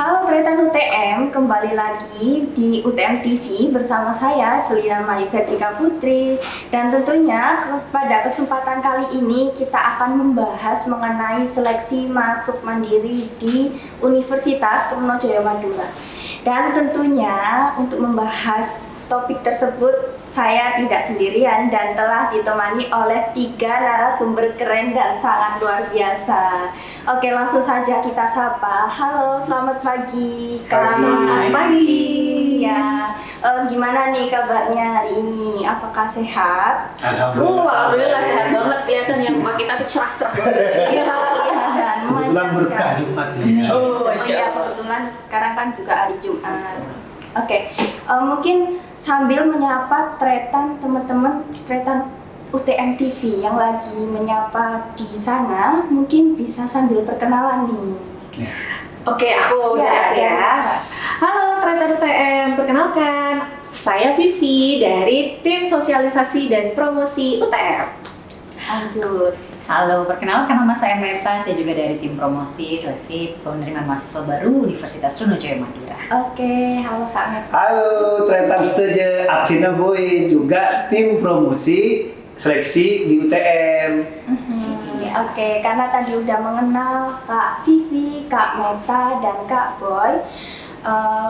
Halo Tretan UTM, kembali lagi di UTM TV bersama saya Felina Mai Fetrika Putri. Dan tentunya pada kesempatan kali ini kita akan membahas mengenai seleksi masuk mandiri di Universitas Trunojoyo Madura. Dan tentunya untuk membahas topik tersebut saya tidak sendirian dan telah ditemani oleh 3 narasumber keren dan sangat luar biasa. Oke, langsung saja kita sapa. Halo, selamat pagi. Selamat pagi. Ya, gimana nih kabarnya hari ini? Apakah sehat? Alhamdulillah sehat banget, kelihatan yang muka kita tuh cerah-cerah banget. Iya, kelihatan. Kebetulan berkah Jumat ini. Oh, Masya Iya, Allah. kebetulan sekarang kan juga hari Jumat. Oke, mungkin sambil menyapa teman-teman Tretan UTM TV yang lagi menyapa di sana, mungkin bisa sambil perkenalan nih. Oke, aku udah ya. Halo Tretan UTM, perkenalkan saya Vivi dari tim sosialisasi dan promosi UTM. Lanjut. Halo, perkenalkan nama saya Meta, saya juga dari tim promosi seleksi penerimaan mahasiswa baru Universitas Trunojoyo Madura. Oke, halo Kak Meta. Halo, Tretan Seteja, Abdina Boy, juga tim promosi seleksi di UTM. Oke, karena tadi udah mengenal Kak Vivi, Kak Meta, dan Kak Boy,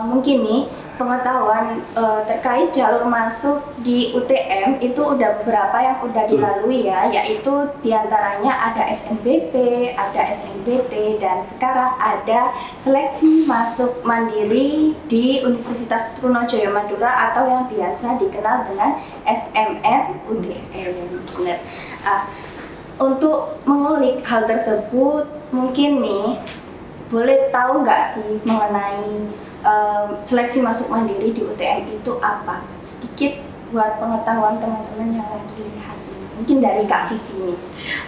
mungkin nih pengetahuan terkait jalur masuk di UTM itu udah beberapa yang udah dilalui ya, yaitu diantaranya ada SNBP, ada SNBT, dan sekarang ada seleksi masuk mandiri di Universitas Trunojoyo Madura atau yang biasa dikenal dengan SMM UTM. Benar. Untuk mengulik hal tersebut, mungkin nih boleh tahu nggak sih mengenai seleksi masuk mandiri di UTM itu apa? Sedikit buat pengetahuan teman-teman yang lagi lihat ini. Mungkin dari Kak Vivi nih.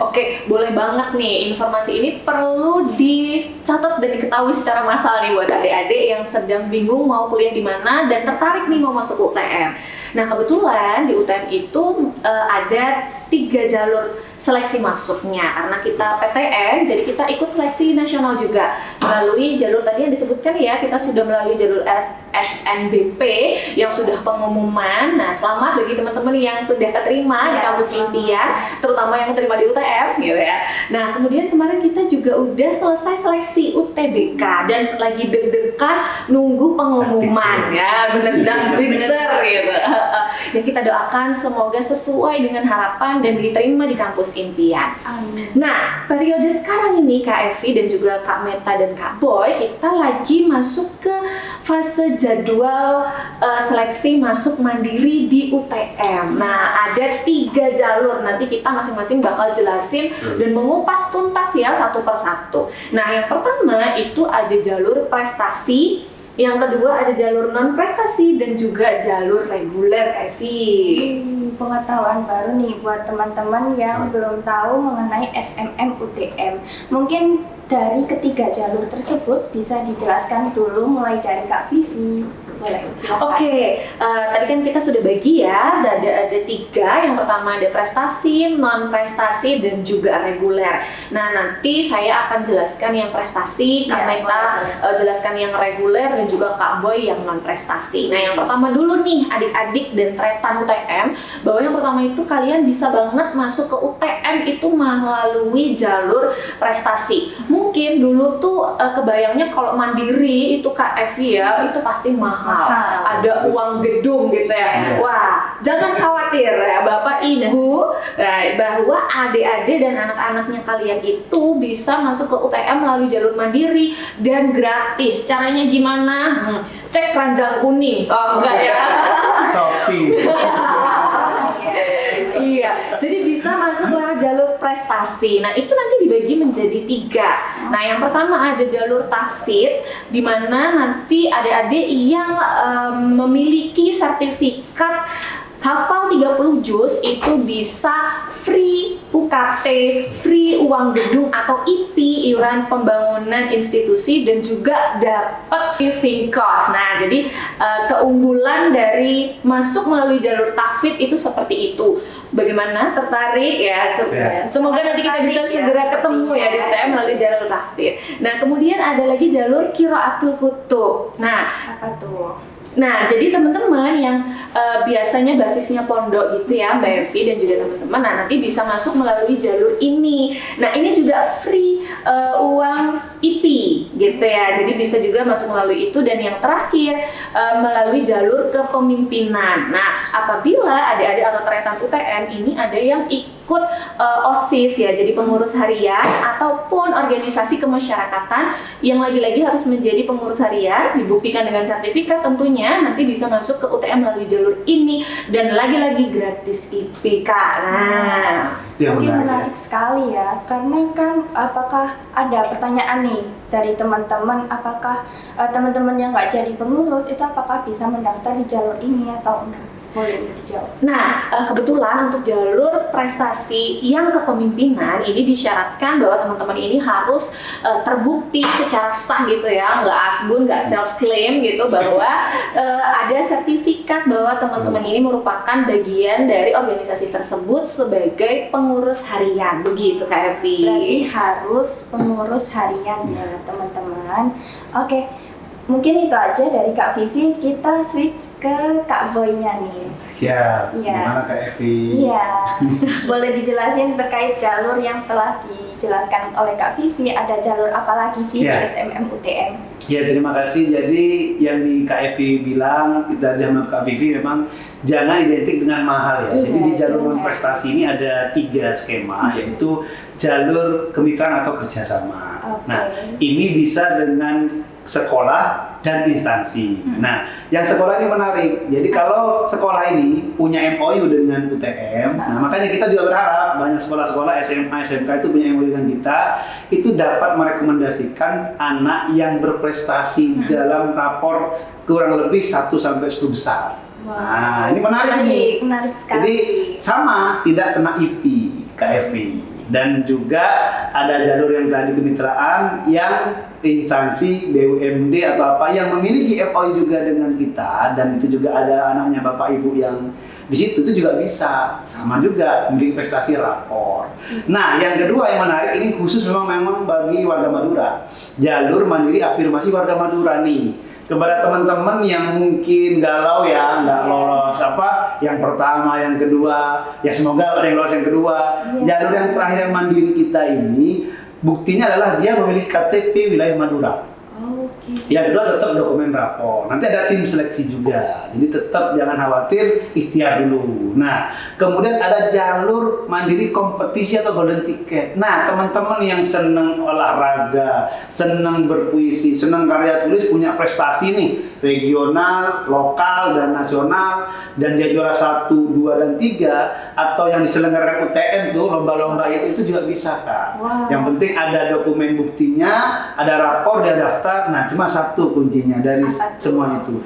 Oke, boleh banget nih, informasi ini perlu dicatat dan diketahui secara massal nih buat adik-adik yang sedang bingung mau kuliah di mana dan tertarik nih mau masuk UTM. Nah, kebetulan di UTM itu ada 3 jalur seleksi masuknya karena kita PTN, jadi kita ikut seleksi nasional juga melalui jalur tadi yang disebutkan ya, kita sudah melalui jalur SNBP yang sudah pengumuman. Nah, selamat bagi teman-teman yang sudah keterima di kampus impian, terutama yang terima di UTM gitu ya. Nah, kemudian kemarin kita juga udah selesai seleksi UTBK dan lagi deg-degan nunggu pengumuman ya, bener-bener binser gitu. Ya, kita doakan semoga sesuai dengan harapan dan diterima di kampus impian. Amin. Nah, periode sekarang ini Kak Evi dan juga Kak Meta dan Kak Boy, kita lagi masuk ke fase jadwal seleksi masuk mandiri di UTM. Nah, ada 3 jalur, nanti kita masing-masing bakal jelasin dan mengupas tuntas ya satu persatu. Nah, yang pertama itu ada jalur prestasi, yang kedua ada jalur non prestasi dan juga jalur reguler, Evi. Pengetahuan baru nih buat teman-teman yang belum tahu mengenai SMM UTM. Mungkin dari ketiga jalur tersebut bisa dijelaskan dulu mulai dari Kak Vivi. Boleh, silakan. Oke, tadi kan kita sudah bagi ya, ada 3. Yang pertama ada prestasi, non prestasi, dan juga reguler. Nah, nanti saya akan jelaskan yang prestasi, Kak Meta jelaskan yang reguler, dan juga Kak Boy yang non prestasi. Nah, yang pertama dulu nih adik-adik dan Tretan UTM, bahwa yang pertama itu kalian bisa banget masuk ke UTM itu melalui jalur prestasi. Mungkin dulu tuh kebayangnya kalau mandiri itu Kak Evi ya, itu pasti mahal. Ada uang gedung gitu ya. Wah, jangan khawatir ya Bapak Ibu, bahwa adik-adik dan anak-anaknya kalian itu bisa masuk ke UTM melalui jalur mandiri dan gratis. Caranya gimana? Cek ranjang kuning. Oh, enggak ya. Shopee. Iya, jadi bisa masuk lewat jalur prestasi. Nah, itu nanti dibagi menjadi 3. Nah, yang pertama ada jalur tahfidz, di mana nanti adik-adik yang memiliki sertifikat hafal 30 juz itu bisa free UKT, free uang gedung atau IP, iuran pembangunan institusi, dan juga dapat living cost. Nah, jadi keunggulan dari masuk melalui jalur tahfidz itu seperti itu. Bagaimana? Tertarik ya? Ya. Semoga nanti kita bisa Tertarik ya, segera ketemu ya di sepertinya. UTM melalui jalur tahfidz. Nah, kemudian ada lagi jalur Qiraatul Kutub. Apa tuh? Nah, jadi teman-teman yang biasanya basisnya pondok gitu ya, Mbak Evi dan juga teman-teman, nah nanti bisa masuk melalui jalur ini. Nah, ini juga free uang IP gitu ya. Jadi bisa juga masuk melalui itu, dan yang terakhir melalui jalur kepemimpinan. Nah, apabila adik-adik atau teretan UTM ini ada yang ikut OSIS ya, jadi pengurus harian ataupun organisasi kemasyarakatan yang lagi-lagi harus menjadi pengurus harian, dibuktikan dengan sertifikat tentunya, nanti bisa masuk ke UTM melalui jalur ini, dan lagi-lagi gratis IP, Kak. Nah, Itu yang Mungkin menarik ya. menarik sekali ya, karena kan apakah ada pertanyaan nih dari teman-teman, apakah teman-teman yang nggak jadi pengurus itu apakah bisa mendaftar di jalur ini atau enggak? Boleh dijawab. Nah, kebetulan untuk jalur prestasi yang kepemimpinan ini disyaratkan bahwa teman-teman ini harus terbukti secara sah gitu ya, nggak asbun, nggak self claim gitu, bahwa ada sertifikat bahwa teman-teman ini merupakan bagian dari organisasi tersebut sebagai pengurus harian, begitu Kak Evi. Berarti harus pengurus harian ya teman-teman. Oke, mungkin itu aja dari Kak Vivi. Kita switch ke Kak Boy-nya nih. Siap. Iya. Gimana Kak Evi? Iya, boleh dijelasin terkait jalur yang telah dijelaskan oleh Kak Vivi. Ada jalur apa lagi sih Iya. di SMM UTM? Ya, terima kasih. Jadi yang di Kak Evi bilang, kita sama Kak Vivi memang jangan identik dengan mahal ya. Iya, Jadi di jalur benar. non-prestasi ini ada 3 skema, yaitu jalur kemitraan atau kerjasama. Oke. Nah, ini bisa dengan sekolah dan instansi. Nah, yang sekolah ini menarik. Jadi kalau sekolah ini punya MOU dengan UTM, nah makanya kita juga berharap banyak sekolah-sekolah SMA, SMK itu punya MOU dengan kita, itu dapat merekomendasikan anak yang berprestasi dalam rapor kurang lebih 1 sampai 10 besar. Nah, ini menarik ini. Menarik sekali. Jadi sama, tidak kena IP, KFV. Dan juga ada jalur yang tadi kemitraan yang instansi BUMD atau apa yang memiliki MOU juga dengan kita, dan itu juga ada anaknya Bapak Ibu yang di situ itu juga bisa sama juga memiliki prestasi rapor. Nah, yang kedua yang menarik ini khusus memang bagi warga Madura. Jalur mandiri afirmasi warga Madura nih. Kepada teman-teman yang mungkin galau ya, nggak lolos apa yang pertama, yang kedua, ya semoga ada yang lolos yang kedua. Jalur yang terakhir yang mandiri kita ini, buktinya adalah dia memiliki KTP wilayah Madura. Oke. Yang kedua tetap dokumen rapor. Nanti ada tim seleksi juga. Jadi tetap jangan khawatir, ikhtiar dulu. Nah, kemudian ada jalur mandiri kompetisi atau golden ticket. Nah, teman-teman yang senang olahraga, senang berpuisi, senang karya tulis, punya prestasi nih, regional, lokal, dan nasional, dan dia juara 1, 2, dan 3, atau yang diselenggarakan UTM tuh, lomba-lomba itu juga bisa, Kak. Wow. Yang penting ada dokumen buktinya, ada rapor, dia daftar. Nah, cuma satu kuncinya dari Apa tuh? semua itu.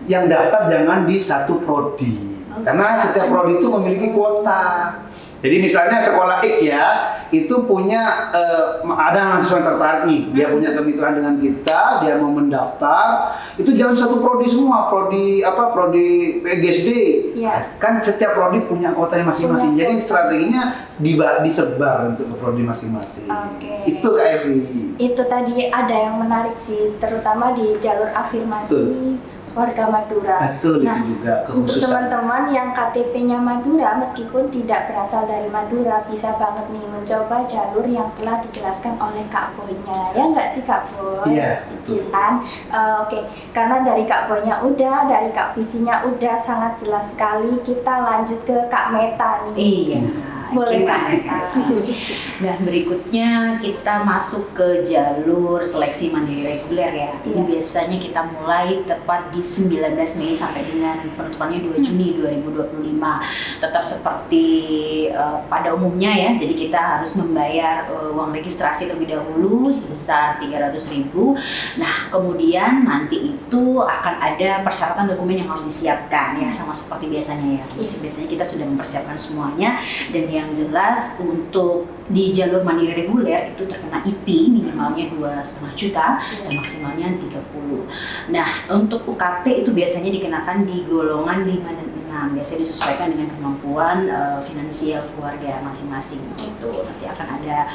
Yang daftar jangan di satu prodi. Oke. Karena setiap prodi itu memiliki kuota. Jadi misalnya sekolah X ya, itu punya ada mahasiswa yang tertarik nih, dia punya kemitraan dengan kita, dia mau mendaftar, itu jangan satu prodi semua, prodi PGSD. Iya. Kan setiap prodi punya kuotanya masing-masing. Punya Jadi kuota. strateginya disebar untuk ke prodi masing-masing. Oke. Itu Kak Evi. Itu tadi ada yang menarik sih, terutama di jalur afirmasi Betul. warga Madura. Betul, Nah, itu juga untuk kekhususan. teman-teman yang KTP-nya Madura, meskipun tidak berasal dari Madura, bisa banget nih mencoba jalur yang telah dijelaskan oleh Kak Boy-nya. Ya nggak sih Kak Boy? Iya, betul. Iya kan? Oke, karena dari Kak Boy-nya udah, dari Kak Vivi-nya udah, sangat jelas sekali. Kita lanjut ke Kak Meta nih. Iya. Boleh Kita- Kak Meta. Nah, berikutnya kita masuk ke jalur seleksi mandiri reguler ya. Ini Iya. biasanya kita mulai tepat di 19 Mei sampai dengan penutupannya 2 Juni 2025. Tetap seperti pada umumnya ya. Jadi kita harus membayar uang registrasi terlebih dahulu sebesar 300.000. Nah, kemudian nanti itu akan ada persyaratan dokumen yang harus disiapkan ya, sama seperti biasanya ya. Biasanya kita sudah mempersiapkan semuanya, dan yang yang jelas untuk di jalur mandiri reguler itu terkena IP minimalnya 2,5 juta dan maksimalnya 30. Nah, untuk UKT itu biasanya dikenakan di golongan 5 dan 6. Biasanya disesuaikan dengan kemampuan finansial keluarga masing-masing. Itu nanti akan ada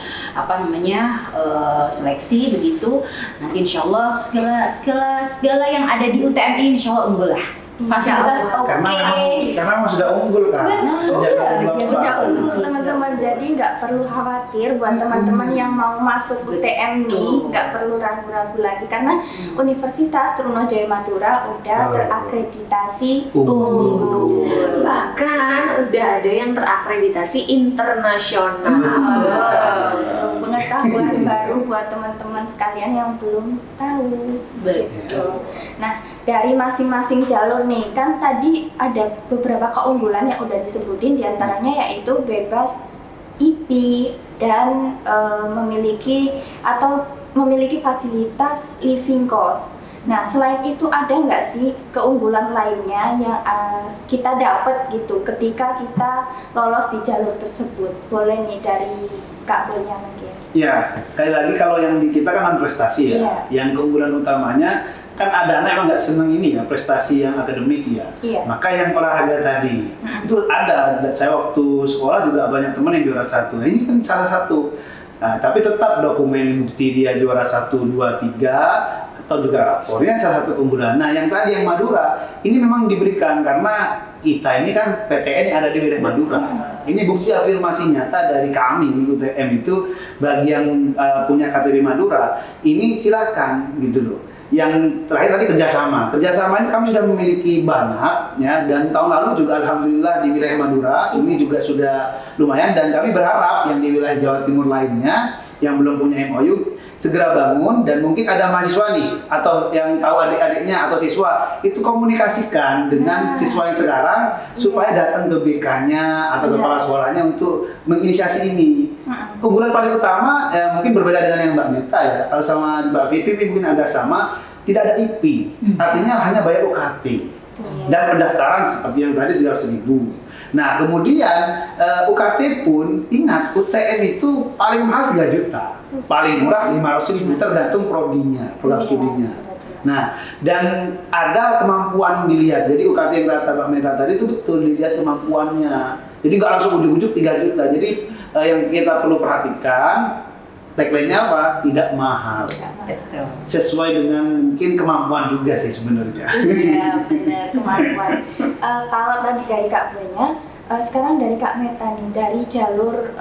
seleksi begitu. Nanti insya Allah segala yang ada di UTM ini insya Allah unggul lah. Fasilitas oke. Karena memang sudah unggul kan sejak Udah 2024. unggul teman-teman, jadi nggak perlu khawatir buat teman-teman yang mau masuk UTM nih, nggak perlu ragu-ragu lagi karena Universitas Trunajaya Madura udah terakreditasi unggul. Bahkan udah ada yang terakreditasi internasional. Pengetahuan baru buat teman-teman sekalian yang belum tahu. Betul. Nah, dari masing-masing jalur nih, kan tadi ada beberapa keunggulan yang udah disebutin, diantaranya yaitu bebas IP dan memiliki fasilitas living cost. Nah, selain itu ada nggak sih keunggulan lainnya yang kita dapat gitu ketika kita lolos di jalur tersebut? Boleh nih dari Kak Boynya mungkin. Ya, sekali lagi kalau yang di kita kan non prestasi ya. Iya. Yang keunggulan utamanya kan ada anak emang nggak seneng ini ya prestasi yang akademik ya. Iya. Maka yang olahraga tadi itu ada. Saya waktu sekolah juga banyak teman yang juara 1. Nah, ini kan salah satu. Nah, tapi tetap dokumen bukti dia juara 1, 2, 3 atau juga rapornya salah satu keunggulan. Nah, yang tadi yang Madura ini memang diberikan karena kita ini kan PTN yang ada di wilayah Madura. Ini bukti afirmasi nyata dari kami UTM itu bagi yang punya KTP Madura. Ini silakan gitu loh. Yang terakhir tadi kerjasama ini kami sudah memiliki banyak ya, dan tahun lalu juga alhamdulillah di wilayah Madura ini juga sudah lumayan, dan kami berharap yang di wilayah Jawa Timur lainnya yang belum punya MOU segera bangun, dan mungkin ada mahasiswa nih atau yang tahu adik-adiknya atau siswa itu komunikasikan dengan siswa yang sekarang supaya datang ke BK-nya atau kepala sekolahnya untuk menginisiasi ini. Keunggulan paling utama mungkin berbeda dengan yang Mbak Meta ya. Kalau sama Mbak Vivi mungkin agak sama, tidak ada IP. Artinya hanya bayar UKT. Dan pendaftaran seperti yang tadi 300.000. Nah, kemudian UKT pun ingat UTM itu paling mahal 3 juta. Paling murah 500.000 tergantung prodinya, program studinya. Nah, dan ada kemampuan dilihat. Jadi UKT yang kata Mbak Meta tadi itu betul dilihat kemampuannya. Jadi nggak langsung ujuk-ujuk 3 juta. Jadi yang kita perlu perhatikan tagline-nya apa? Tidak mahal. Betul. Sesuai dengan mungkin kemampuan juga sih sebenarnya. Iya, benar, kemampuan. Kalau tadi dari Kak Boynya, sekarang dari Kak Meta nih, dari jalur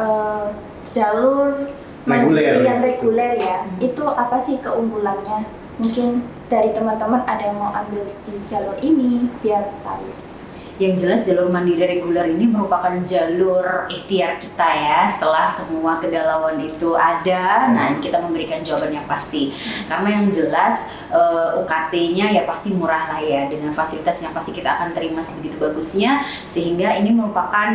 Reguler. yang reguler ya, itu apa sih keunggulannya? Mungkin dari teman-teman ada yang mau ambil di jalur ini biar tahu. Yang jelas jalur mandiri reguler ini merupakan jalur ikhtiar kita ya. Setelah semua kegalauan itu ada, nah kita memberikan jawaban yang pasti. Karena yang jelas UKT-nya ya pasti murah lah ya, dengan fasilitas yang pasti kita akan terima sebegitu bagusnya, sehingga ini merupakan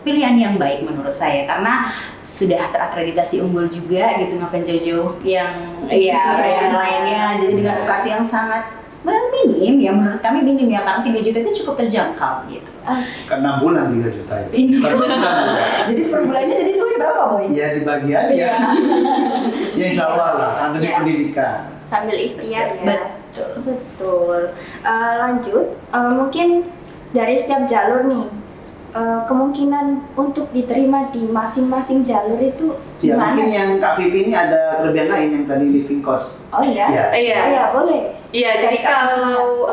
pilihan yang baik menurut saya, karena sudah terakreditasi unggul juga gitu, ngapain jauh-jauh yang yang lainnya. Jadi dengan UKT yang sangat minim ya, menurut kami minim ya, karena 3 juta itu cukup terjangkau gitu. Kan 6 bulan 3 juta itu. Ini. Per bulan. Jadi per bulannya jadi itu berapa Boy? Ya dibagi aja. Iya. Ya insya Allah lah, ada di pendidikan. Sambil ikhtiar ya. Betul. Betul. Lanjut, mungkin dari setiap jalur nih, kemungkinan untuk diterima di masing-masing jalur itu Ya gimana? mungkin yang Kak Vivi ini ada kelebihan lain yang tadi living cost. Oh iya? Ya. Iya. Oh iya, boleh. Iya, jadi kalau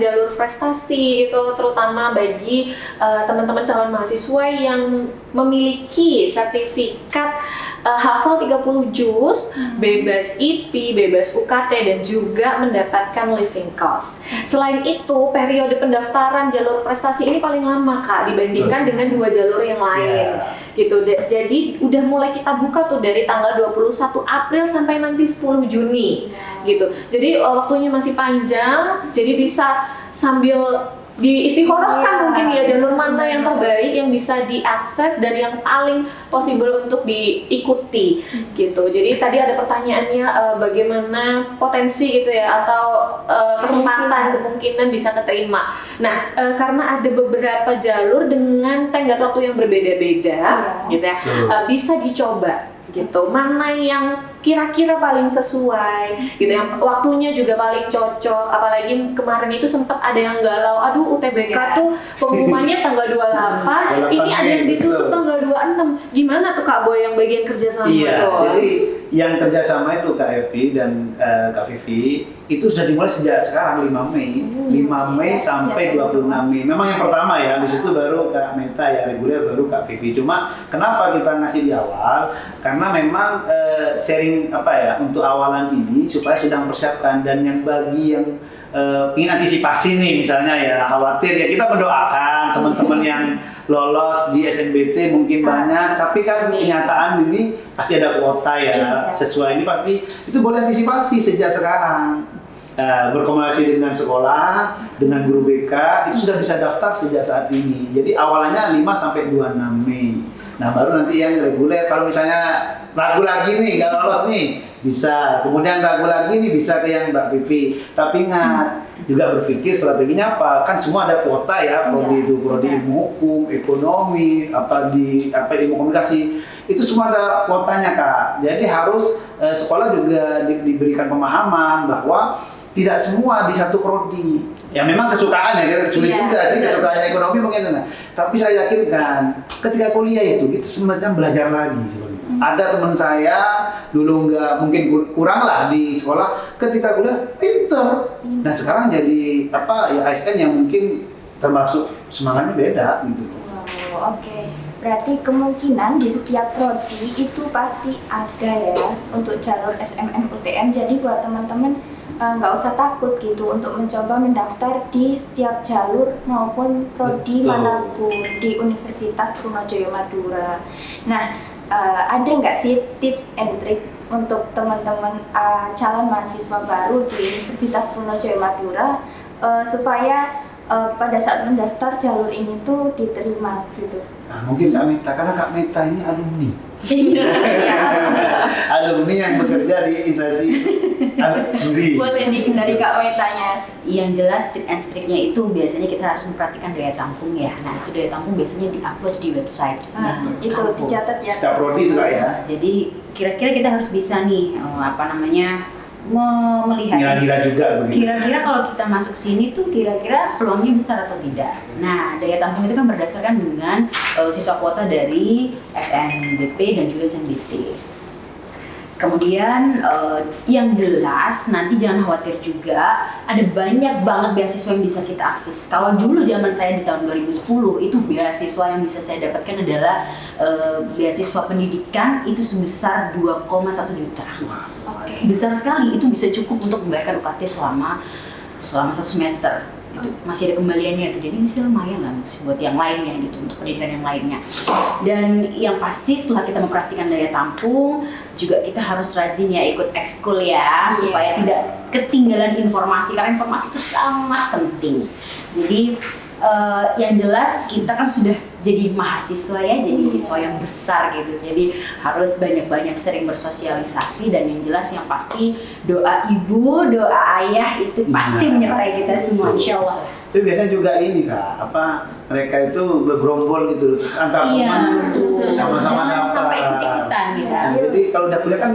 jalur prestasi itu terutama bagi teman-teman calon mahasiswa yang memiliki sertifikat hafal 30 juz, bebas IP, bebas UKT, dan juga mendapatkan living cost. Selain itu, periode pendaftaran jalur prestasi ini paling lama Kak dibandingkan dengan 2 jalur yang lain. Gitu. Jadi udah mulai kita buka tuh dari tanggal 21 April sampai nanti 10 Juni gitu. Jadi waktunya masih panjang, jadi bisa sambil diistiqorohkan Iya, mungkin ya, jalur mana yang benar. terbaik yang bisa diakses dan yang paling possible untuk diikuti gitu. Jadi tadi ada pertanyaannya bagaimana potensi gitu ya, atau kesempatan kemungkinan bisa keterima. Nah, karena ada beberapa jalur dengan tenggat waktu yang berbeda-beda gitu ya, bisa dicoba gitu, mana yang kira-kira paling sesuai gitu, yang waktunya juga paling cocok. Apalagi kemarin itu sempat ada yang galau, aduh UTBK tuh pengumumannya tanggal 28, ini ada yang ditutup tanggal 26, gimana tuh Kak Boy yang bagian kerjasama Iya, tuh? jadi yang kerjasama itu Kak Evi dan Kak Vivi itu sudah dimulai sejak sekarang 5 Mei, 5 Mei sampai 26 Mei. Memang yang pertama ya, di situ baru Kak Meta ya reguler, baru Kak Vivi. Cuma kenapa kita ngasih di awal? Karena memang sharing apa ya untuk awalan ini supaya sudah mempersiapkan, dan yang bagi yang ingin antisipasi nih misalnya ya khawatir ya, kita mendoakan teman-teman yang lolos di SNBT mungkin banyak, tapi kan kenyataan ini pasti ada kuota ya, sesuai ini pasti itu boleh antisipasi sejak sekarang. Berkomunikasi dengan sekolah, dengan guru BK, itu sudah bisa daftar sejak saat ini. Jadi awalannya 5 sampai 26 Mei. Nah, baru nanti yang reguler, kalau misalnya ragu lagi nih, nggak lolos nih, bisa. Kemudian ragu lagi nih, bisa ke yang Mbak Vivi. Tapi ingat, juga berpikir strateginya apa? Kan semua ada kuota ya, prodi itu, prodi ilmu hukum, ekonomi, ilmu komunikasi. Itu semua ada kuotanya, Kak. Jadi harus sekolah juga diberikan pemahaman bahwa tidak semua di satu prodi. Ya memang kesukaan ya, sulit juga sih kesukaannya ekonomi mungkin. Nah, tapi saya yakinkan ketika kuliah itu kita semacam belajar lagi sebenarnya. Ada teman saya dulu mungkin kurang lah di sekolah, ketika kuliah pinter. Nah sekarang jadi ya ASN yang mungkin termasuk semangatnya beda gitu. Wow, oke. Berarti kemungkinan di setiap prodi itu pasti ada ya untuk jalur SMM UTM. Jadi buat teman-teman nggak usah takut gitu untuk mencoba mendaftar di setiap jalur maupun prodi manapun di Universitas Trunojoyo Madura. Nah, ada nggak sih tips and trick untuk teman-teman calon mahasiswa baru di Universitas Trunojoyo Madura supaya pada saat mendaftar jalur ini tuh diterima gitu? Nah, mungkin Kak Meta, karena Kak Meta ini alumni. Alumni yang bekerja di instansi sendiri. Boleh nih dari Kak Metanya. Yang jelas tip and triknya itu biasanya kita harus memperhatikan daya tampung ya. Nah itu daya tampung biasanya diupload di website. Itu kampus. dicatat ya. Setiap prodi itu Kak ya. Jadi kira-kira kita harus bisa nih melihat Kira-kira juga begitu. kira-kira kalau kita masuk sini tuh kira-kira peluangnya besar atau tidak. Nah, daya tampung itu kan berdasarkan dengan siswa kuota dari SNBP dan juga SNBT. Kemudian yang jelas nanti jangan khawatir juga, ada banyak banget beasiswa yang bisa kita akses. Kalau dulu zaman saya di tahun 2010 itu beasiswa yang bisa saya dapatkan adalah beasiswa pendidikan itu sebesar 2,1 juta. Besar sekali, itu bisa cukup untuk membayarkan UKT selama 1 semester. Itu masih ada kembaliannya tuh, jadi bisa lumayan lah buat yang lainnya gitu, untuk pendidikan yang lainnya. Dan yang pasti setelah kita memperhatikan daya tampung, juga kita harus rajin ya ikut ekskul ya, supaya tidak ketinggalan informasi, karena informasi itu sangat penting. Jadi yang jelas kita kan sudah jadi mahasiswa ya, jadi siswa yang besar gitu, jadi harus banyak-banyak sering bersosialisasi, dan yang jelas yang pasti doa ibu, doa ayah itu pasti menyertai kita semua, insya Allah. Tapi biasanya juga ini Kak, mereka itu bergerombol gitu antar teman itu sama-sama jangan dapat. sampai ikut-ikutan gitu. Nah, jadi kalau udah kuliah kan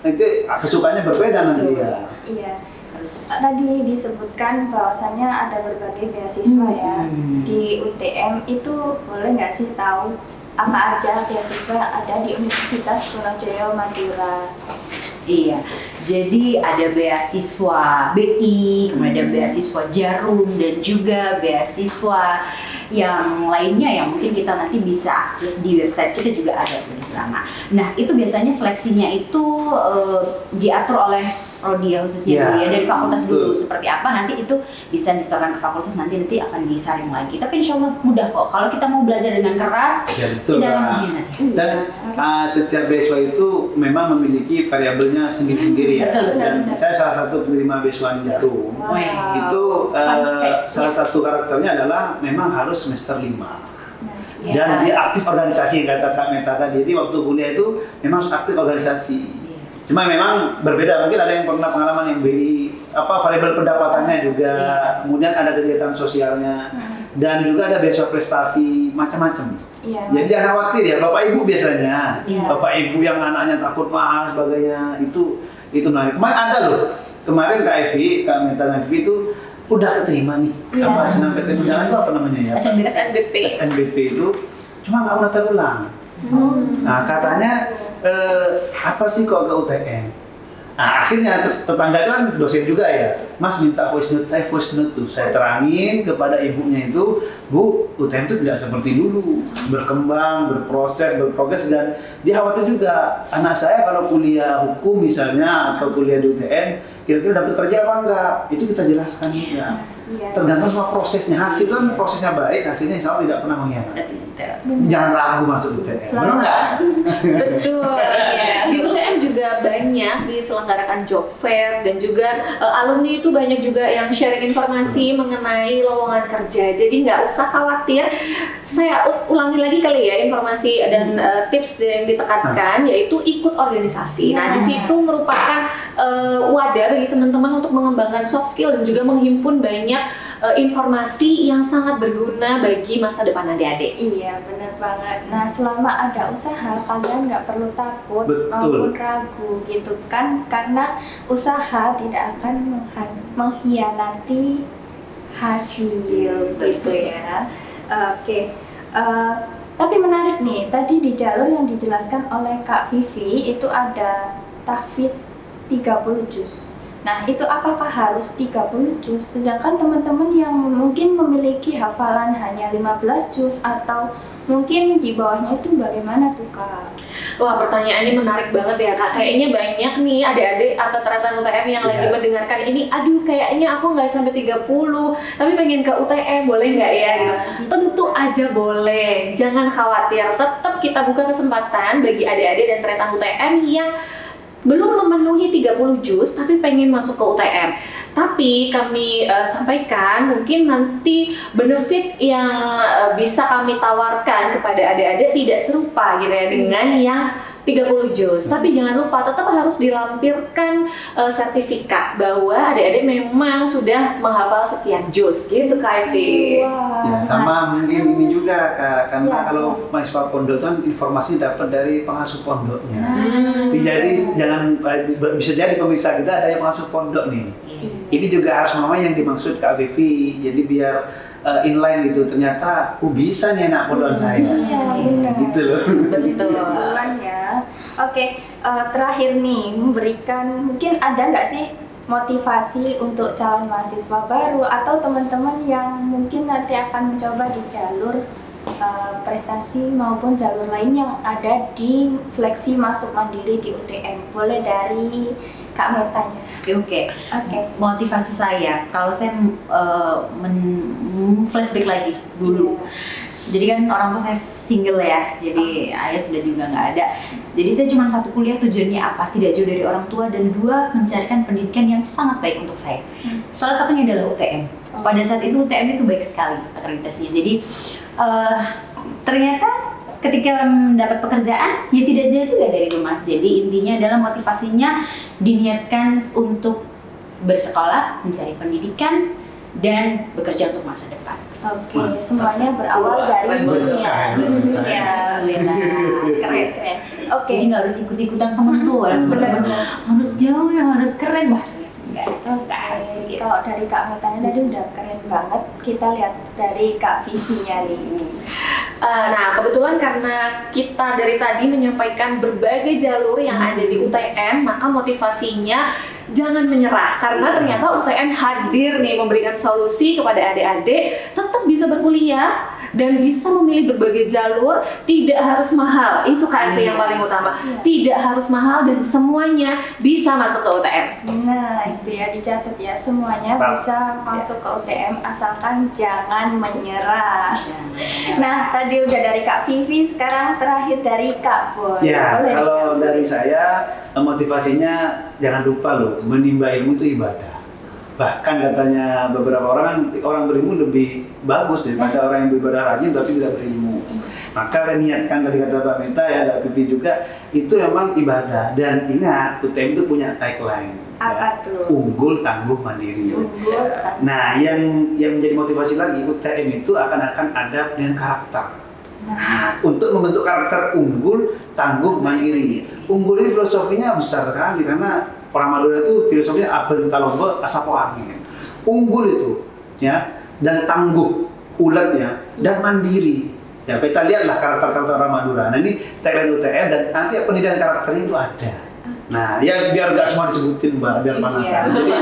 itu kesukaannya berbeda nanti ya. Iya. Tadi disebutkan bahwasannya ada berbagai beasiswa ya di UTM, itu boleh nggak sih tahu apa aja beasiswa yang ada di Universitas Trunojoyo Madura? Iya, jadi ada beasiswa BI, kemudian ada beasiswa Jarum, dan juga beasiswa yang lainnya yang mungkin kita nanti bisa akses di website kita juga ada tuh di sana. Nah itu biasanya seleksinya itu diatur oleh prodi ya khususnya dulu ya, dari fakultas dulu seperti apa nanti itu bisa disetorkan ke fakultas, nanti akan disaring lagi. Tapi insya Allah mudah kok kalau kita mau belajar dengan keras. Ya betul tidak akan Kak. mengkhianati. Dan setiap beasiswa itu memang memiliki variabelnya sendiri-sendiri ya. Betul, betul, Dan betul. saya salah satu penerima beasiswa di Jarum. Wow. Itu Perfect. salah satu karakternya adalah memang harus semester 5. Nah, Ya. Dan dia aktif organisasi, kata Kak Meta tadi. Jadi waktu kuliah itu memang harus aktif organisasi. Cuma memang berbeda, mungkin ada yang pernah pengalaman yang BI, variabel pendapatannya juga, kemudian ada kegiatan sosialnya, dan juga ada beasiswa prestasi, macam-macam. Iya. Jadi jangan khawatir ya, Bapak Ibu biasanya, Iya. Bapak Ibu yang anaknya takut mahal sebagainya, itu menarik. Kemarin ada loh, kemarin Kak Evi, Kak Meta Evi itu udah keterima nih, Iya. SNMPTN itu apa namanya ya? SNBP. SNBP itu, cuma nggak pernah terulang. Nah katanya apa sih kok ke UTM? Nah akhirnya tetangga itu kan dosen juga ya, Mas minta voice note, saya voice note tuh, saya terangin kepada ibunya itu, Bu, UTM itu tidak seperti dulu, berkembang, berproses, berprogres, dan dia khawatir juga anak saya kalau kuliah hukum misalnya atau kuliah di UTM, kira-kira dapat kerja apa enggak? Itu kita jelaskan juga. Iya. Tergantung sama prosesnya, hasil kan prosesnya baik, hasilnya insya Allah tidak pernah mengkhianati. Jangan ragu masuk UTM, benar nggak? Betul. Iya. Di UTM juga banyak diselenggarakan job fair dan juga alumni itu banyak juga yang sharing informasi mengenai lowongan kerja. Jadi nggak usah khawatir. Saya ulangi lagi kali ya informasi dan tips yang ditekankan, yaitu ikut organisasi. Nah di situ merupakan wadah bagi teman-teman untuk mengembangkan soft skill dan juga menghimpun banyak informasi yang sangat berguna bagi masa depan adik-adik. Iya, benar banget. Nah, selama ada usaha, kalian nggak perlu takut Betul. maupun ragu gitu kan, karena usaha tidak akan mengkhianati hasil gitu ya. Oke. Tapi menarik nih, tadi di jalur yang dijelaskan oleh Kak Vivi itu ada tahfidz 30 juz. Nah, itu apakah harus 30 juz? Sedangkan teman-teman yang mungkin memiliki hafalan hanya 15 juz atau mungkin di bawahnya itu bagaimana tuh Kak? Wah, pertanyaannya menarik banget ya Kak. Kayaknya banyak nih adik-adik atau ternyata UTM yang lagi Iya. mendengarkan ini. Aduh, kayaknya aku nggak sampai 30, tapi pengen ke UTM, boleh nggak ya? Gitu. Tentu aja boleh, jangan khawatir. Tetap kita buka kesempatan bagi adik-adik dan ternyata UTM yang belum memenuhi 30 juz tapi pengen masuk ke UTM. Tapi kami sampaikan mungkin nanti benefit yang bisa kami tawarkan kepada adik-adik tidak serupa gitu ya dengan yang 30 juz. Tapi jangan lupa tetap harus dilampirkan sertifikat bahwa adik-adik memang sudah menghafal sekian juz gitu Kak Evi. Wah, Ya, sama mungkin ini juga Kak, karena Ya. kalau mahasiswa pondok kan informasi dapat dari pengasuh pondoknya. Hmm. Jadi jangan bisa jadi pemirsa kita ada yang pengasuh pondok nih. Ini juga harus namanya yang dimaksud Kak Vivi. Jadi biar inline gitu, ternyata bisa nih anak pondokan saya. Iya, benar. Gitu loh. Betul. Kebetulan ya. Oke, terakhir nih memberikan mungkin ada nggak sih motivasi untuk calon mahasiswa baru atau teman-teman yang mungkin nanti akan mencoba di jalur prestasi maupun jalur lain yang ada di seleksi masuk mandiri di UTM. Boleh dari Kak Metanya. Oke. Oke. Motivasi saya, kalau saya flashback lagi dulu. Jadi kan orang tua saya single ya, jadi ayah sudah juga nggak ada. Jadi saya cuma satu kuliah, tujuannya apa? Tidak jauh dari orang tua, dan dua, mencarikan pendidikan yang sangat baik untuk saya. Salah satunya adalah UTM. Pada saat itu UTM itu baik sekali akreditasinya. Jadi ternyata ketika mendapat pekerjaan, ya tidak jauh juga dari rumah. Jadi intinya adalah motivasinya diniatkan untuk bersekolah, mencari pendidikan, dan bekerja untuk masa depan. Oke, semuanya berawal dari niat. Ya, keren. Oke. Jadi nggak harus ikut-ikutan temen tuh, temen-temen harus jauh ya, harus keren. Wah, nggak harus Oke, gitu. kalau dari Kak Metanya tadi udah keren banget. Kita lihat dari Kak Vivinya nih. Nah, kebetulan karena kita dari tadi menyampaikan berbagai jalur yang ada di UTM, maka motivasinya jangan menyerah karena ternyata UTM hadir nih memberikan solusi kepada adik-adik tetap bisa berkuliah dan bisa memilih berbagai jalur, tidak harus mahal. Itu KFV yang paling utama. Tidak harus mahal dan semuanya bisa masuk ke UTM. Nah, itu ya dicatat ya, semuanya bisa masuk ke UTM asalkan jangan menyerah. Nah, tadi udah dari Kak Vivi, sekarang terakhir dari Kak Boy. Ya, Boleh kalau Kak? dari saya motivasinya jangan lupa loh, menimba ilmu itu ibadah. Bahkan katanya beberapa orang kan, orang berilmu lebih bagus daripada orang yang beribadah rajin tapi tidak berilmu. Maka niatkan tadi kata Pak Meta ya, ada Vivi juga, itu memang ibadah. Dan ingat, UTM itu punya tagline. Apa tuh? Unggul, tangguh, mandiri. Unggul. Nah, yang menjadi motivasi lagi, UTM itu akan ada dengan karakter. Nah, untuk membentuk karakter unggul, tangguh, mandiri. Unggul ini filosofinya besar sekali karena orang Madura itu filosofinya abel talombo asapo angin. Unggul itu ya, dan tangguh, ulet ya, dan mandiri. Ya, kita lihatlah karakter-karakter orang Madura. Nah, ini tagline UTM dan nanti pendidikan karakternya itu ada. Nah, ya biar nggak semua disebutin Mbak, biar penasaran. Jadi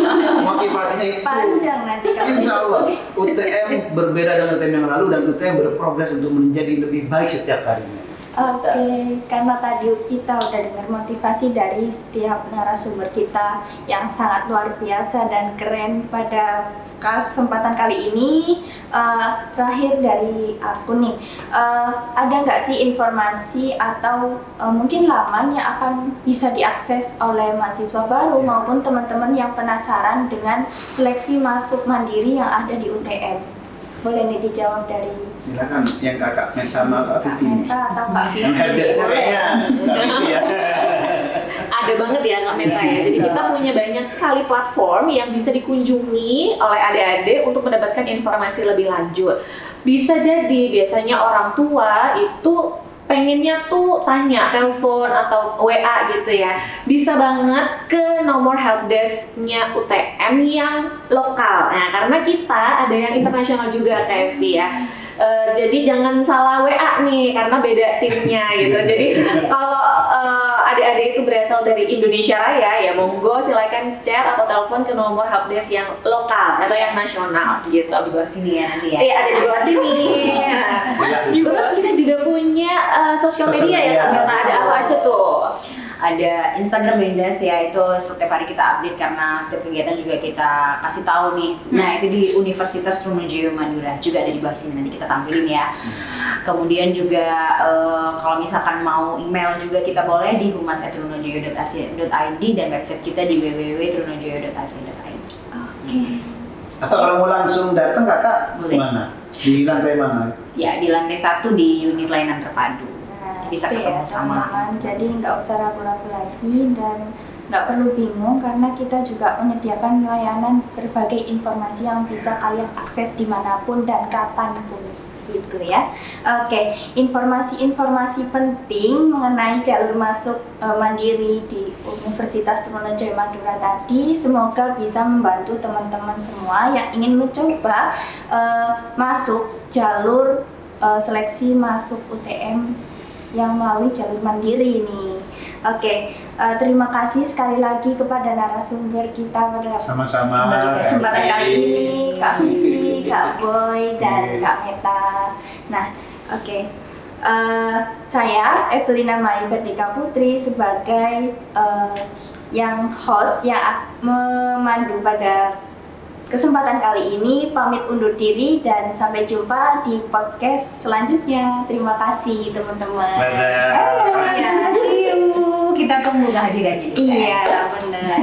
motivasinya itu. Panjang nanti kalau Insya Allah UTM berbeda dengan UTM yang lalu dan UTM berprogres untuk menjadi lebih baik setiap harinya. Oke, karena tadi kita udah dengar motivasi dari setiap narasumber kita yang sangat luar biasa dan keren pada kesempatan kali ini. Terakhir dari aku nih, ada nggak sih informasi atau mungkin laman yang akan bisa diakses oleh mahasiswa baru maupun teman-teman yang penasaran dengan seleksi masuk mandiri yang ada di UTM? Boleh nih dijawab dari Silakan yang Kakak Meta sama Kak Kak Vivi. Meta atau Kak Vivi. Yang headdesk kayaknya Kak Vivi ya. Ada banget ya Kak Meta ya. Jadi kita punya banyak sekali platform yang bisa dikunjungi oleh adik-adik untuk mendapatkan informasi lebih lanjut. Bisa jadi biasanya orang tua itu pengennya tuh tanya, telepon atau WA gitu ya, bisa banget ke nomor helpdesk-nya UTM yang lokal. Nah, karena kita ada yang internasional juga kayak Evi ya. Jadi jangan salah WA nih karena beda timnya gitu. Jadi kalau adik-adik itu berasal dari Indonesia Raya ya monggo silakan chat atau telepon ke nomor helpdesk yang lokal atau yang nasional gitu. Di bawah sini ya nanti ya. Iya ada di bawah sini. Terus kita juga punya sosial media ya Kak Meta, ada apa aja tuh? Ada Instagram yang jelas ya, itu setiap hari kita update karena setiap kegiatan juga kita kasih tahu nih. Nah itu di Universitas Trunojoyo Madura juga ada di bawah sini, nanti kita tampilin ya. Kemudian juga kalau misalkan mau email juga kita boleh di humas@trunojoyo.ac.id dan website kita di www.trunojoyo.ac.id. Oke. Atau kalau mau langsung datang Kakak Boleh. mana? Di lantai mana? Ya di lantai 1 di unit layanan terpadu. Nah, Bisa itu ketemu ya, sama. teman-teman. Jadi nggak usah ragu-ragu lagi dan nggak perlu bingung karena kita juga menyediakan layanan berbagai informasi yang bisa kalian akses dimanapun dan kapanpun gitu ya. Oke, informasi-informasi penting mengenai jalur masuk mandiri di Universitas Trunojoyo Madura tadi semoga bisa membantu teman-teman semua yang ingin mencoba masuk jalur seleksi masuk UTM yang melalui jalur mandiri ini. Oke, terima kasih sekali lagi kepada narasumber kita pada Sama-sama. kesempatan kali ini, Kak Vivi, Kak Boy, dan Kak Meta. Nah, oke. Saya Evelina Mai Verdika Putri sebagai yang host yang memandu pada kesempatan kali ini pamit undur diri dan sampai jumpa di podcast selanjutnya. Terima kasih teman-teman. Dadah. Ya, see you. Kita tunggu kehadirannya. Iya, benar.